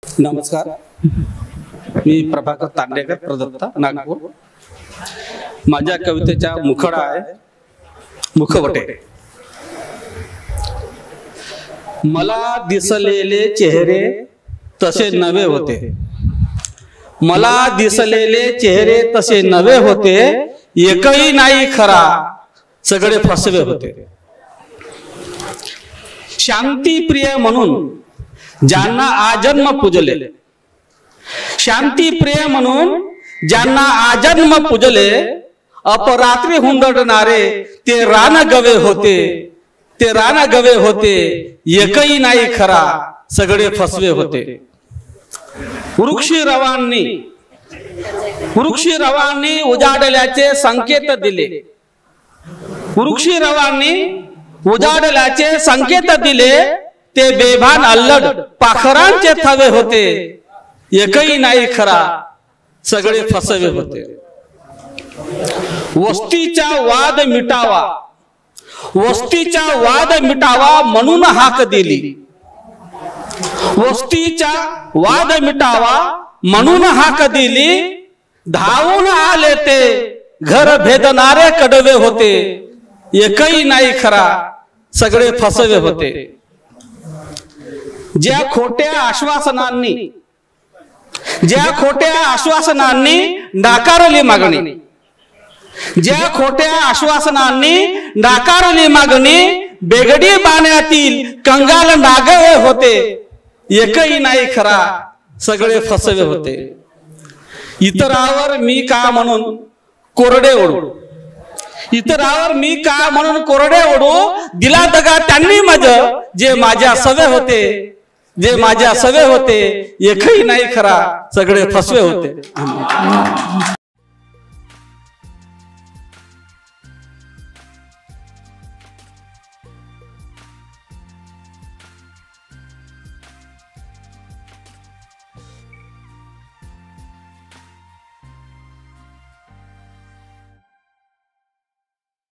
नमस्कार, मी प्रभाकर तांडेकर, प्रदत्ता, नागपूर। माझ्या कवितेचा मुखडा आहे मुखवटे। मला दिसलेले चेहरे तसे नवे होते, मला दिसलेले चेहरे तसे नवे होते, एकही नाही खरा, सगळे फसवे होते। शांती प्रिय म्हणून ज्यांना आजन्म पूजले, शांती प्रिय म्हणून ज्यांना आजन्म पूजले, अपरात्री हुंदडणारे ते रान गवे होते, ते रान गवे होते, एकही नाही खरा, सगळे फसवे होते। वृक्षी रवांनी उजाडल्याचे संकेत दिले, वृक्षी रवांनी उजाडल्याचे संकेत दिले, ते बेभान अल्लड पाखरांचे थवे होते, एकही नाही खरा, सगळे फसवे होते। वस्तीचा वाद मिटावा, वस्तीचा वाद मिटावा म्हणून हाक दिली, वस्तीचा वाद मिटावा म्हणून हाक दिली, धावून आले ते घर भेदणारे कडवे होते, एकही नाही खरा, सगळे फसवे होते। ज्या खोट्या आश्वासनांनी नाकारली मागणी, ज्या खोट्या आश्वासनांनी नाकारली मागणी, बेगडी बाण्यातील कंगाल नागवे होते, एकही नाही खरा, सगळे फसवे होते। इतरावर मी का म्हणून कोरडे ओढू, इतरावर मी का म्हणून कोरडे ओढू, दिला दगा त्यांनी मज, जे माझ्या सवे होते, जे माझ्या सवे होते, एकही नाही खरा, सगळे फसवे होते।